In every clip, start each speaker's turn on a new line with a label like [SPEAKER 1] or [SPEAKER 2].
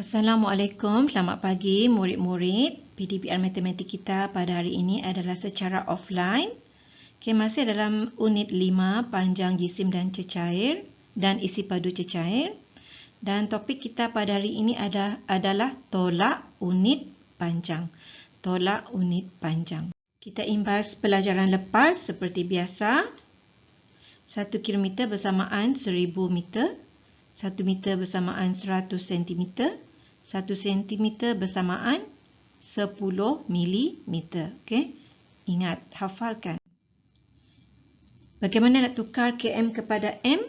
[SPEAKER 1] Assalamualaikum, selamat pagi murid-murid. PDPR Matematik kita pada hari ini adalah secara offline. Masih dalam unit 5, panjang jisim dan cecair dan isi padu cecair. Dan topik kita pada hari ini adalah tolak unit panjang. Tolak unit panjang. Kita imbas pelajaran lepas seperti biasa. 1 km bersamaan 1000 meter. 1 meter bersamaan 100 cm. 1 cm bersamaan 10 mm. Okey? Ingat, hafalkan. Bagaimana nak tukar km kepada m?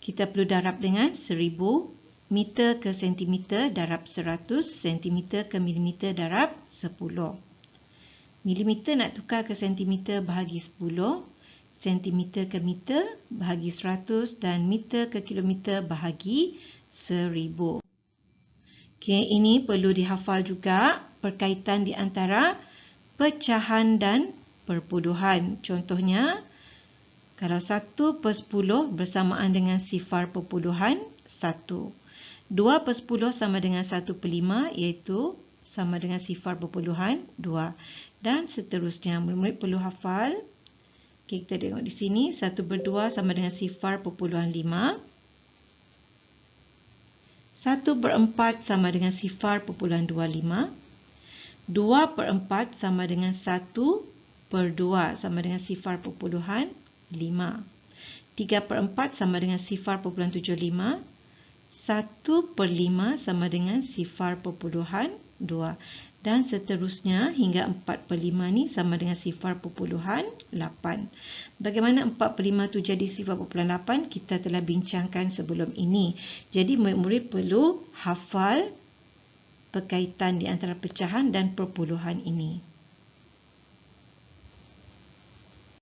[SPEAKER 1] Kita perlu darab dengan 1000 meter ke cm darab 100, cm ke mm darab 10. Milimeter nak tukar ke cm bahagi 10. Sentimeter ke meter bahagi 100 dan meter ke kilometer bahagi 1000. Okey, ini perlu dihafal juga perkaitan di antara pecahan dan perpuluhan. Contohnya, kalau 1/10 bersamaan dengan 0.1. 2/10 sama dengan 1/5 iaitu sama dengan 0.2. Dan seterusnya, murid-murid perlu hafal. Okay, kita tengok di sini 1/2 sama dengan 0.5. 1/4 sama dengan 0.25. 2/4 sama dengan 1/2 sama dengan 0.5. 3/4 sama dengan 0.75. 1/5 sama dengan 0.2. Dan seterusnya hingga 4/5 ni sama dengan 0.8. Bagaimana 4/5 tu jadi 0.8? Kita telah bincangkan sebelum ini. Jadi murid-murid perlu hafal perkaitan di antara pecahan dan perpuluhan ini.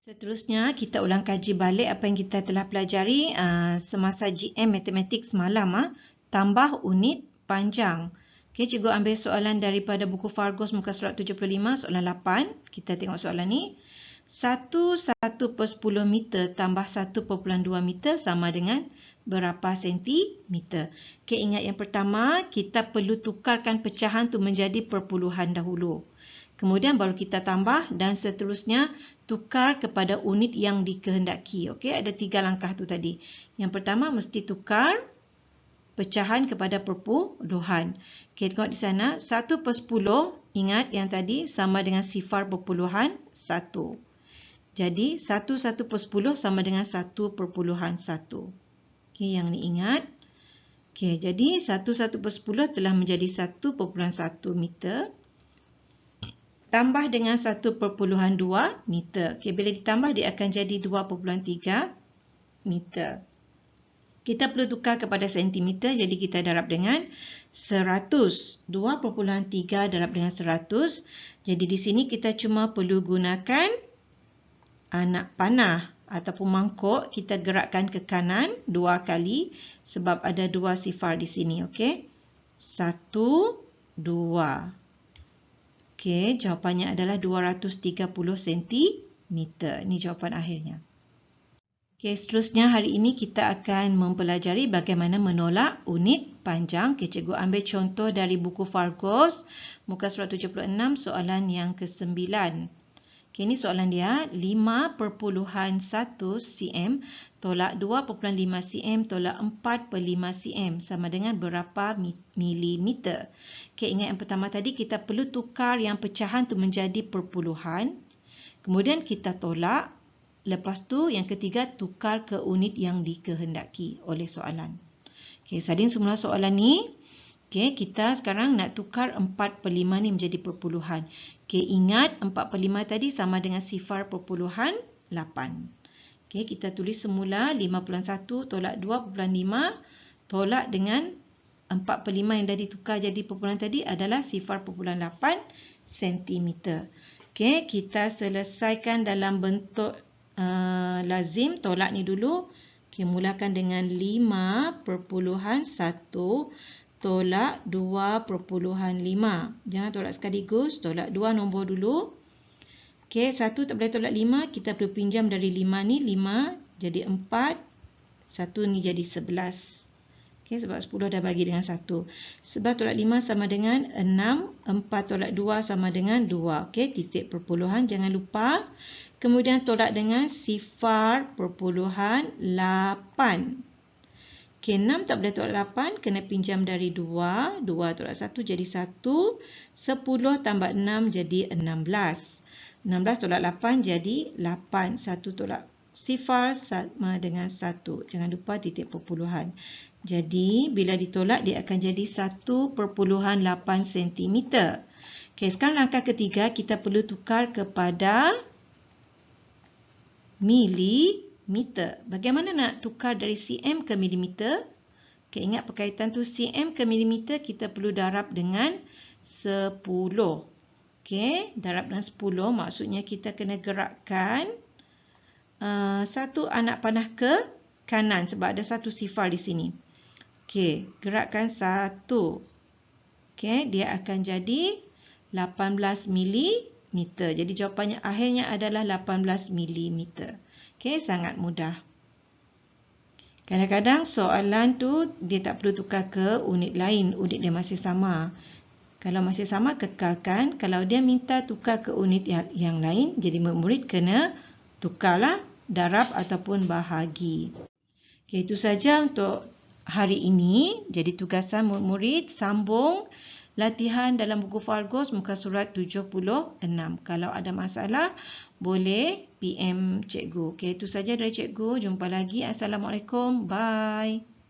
[SPEAKER 1] Seterusnya kita ulang kaji balik apa yang kita telah pelajari semasa GM Matematik semalam. Tambah unit panjang. Okey, cikgu ambil soalan daripada buku Fargos muka surat 75, soalan 8. Kita tengok soalan ni. 1/10 meter tambah 1/2 meter sama dengan berapa sentimeter? Okey, ingat yang pertama, kita perlu tukarkan pecahan tu menjadi perpuluhan dahulu. Kemudian baru kita tambah dan seterusnya tukar kepada unit yang dikehendaki. Okey, ada 3 langkah tu tadi. Yang pertama mesti tukar pecahan kepada perpuluhan. Okey, tengok di sana 1/10, ingat yang tadi sama dengan 0.1. Jadi 1/10 sama dengan 1/1. Okey, yang ni ingat. Okey, jadi 1/10 telah menjadi 1.1 meter. Tambah dengan 1/2 meter. Okey, bila ditambah dia akan jadi 2.3 meter. Kita perlu tukar kepada sentimeter, jadi kita darab dengan 100. 2.3 darab dengan 100. Jadi di sini kita cuma perlu gunakan anak panah ataupun mangkuk. Kita gerakkan ke kanan 2 kali sebab ada 2 sifar di sini. Okey. 1, 2. Okey, jawapannya adalah 230 cm. Ini jawapan akhirnya. Okey, seterusnya hari ini kita akan mempelajari bagaimana menolak unit panjang. Okey, cikgu ambil contoh dari buku Fargos, muka surat 76, soalan yang ke-9. Okey, ini soalan dia, 5.1 cm tolak 2.5 cm tolak 4/5 cm sama dengan berapa milimeter? Okey, ingat yang pertama tadi kita perlu tukar yang pecahan tu menjadi perpuluhan. Kemudian kita tolak. Lepas tu yang ketiga tukar ke unit yang dikehendaki oleh soalan. Okey, salin semula soalan ni. Okey, kita sekarang nak tukar 4/5 ni menjadi perpuluhan. Okey, ingat 4/5 tadi sama dengan 0.8. Okey, kita tulis semula 5/1 tolak 2/5 tolak dengan 4/5 yang dah ditukar jadi perpuluhan tadi adalah 0.8 cm. Okey, kita selesaikan dalam bentuk lazim. Tolak ni dulu. Okay, mulakan dengan 5.1 tolak 2.5. Jangan tolak sekaligus. Tolak 2 nombor dulu. Okay, 1 tak boleh tolak 5. Kita perlu pinjam dari 5 ni. 5 jadi 4. 1 ni jadi 11. Okay, sebab 10 dah bagi dengan 1. 11 tolak 5 sama dengan 6. 4 tolak 2 sama dengan 2. Okay, titik perpuluhan. Jangan lupa. Kemudian tolak dengan sifar perpuluhan 8. Okay, 6 tak boleh tolak 8. Kena pinjam dari 2. 2 tolak 1 jadi 1. 10 tambah 6 jadi 16. 16 tolak 8 jadi 8. 1 tolak sifar sama dengan 1. Jangan lupa titik perpuluhan. Jadi, bila ditolak, dia akan jadi 1.8 cm. Okay, sekarang langkah ketiga, kita perlu tukar kepada milimeter. Bagaimana nak tukar dari cm ke milimeter? Okay, ingat perkaitan tu cm ke milimeter, kita perlu darab dengan 10. Okay, darab dengan 10 maksudnya kita kena gerakkan satu anak panah ke kanan sebab ada satu sifar di sini. Okey, gerakkan 1. Okey, dia akan jadi 18 mm. Jadi jawapannya akhirnya adalah 18 mm. Okey, sangat mudah. Kadang-kadang soalan tu dia tak perlu tukar ke unit lain, unit dia masih sama. Kalau masih sama, kekalkan. Kalau dia minta tukar ke unit yang lain, jadi murid kena tukarlah darab ataupun bahagi. Okey, itu saja untuk hari ini. Jadi tugasan murid sambung latihan dalam buku Fargos muka surat 76. Kalau ada masalah boleh PM cikgu. Okey, itu saja dari cikgu. Jumpa lagi. Assalamualaikum. Bye.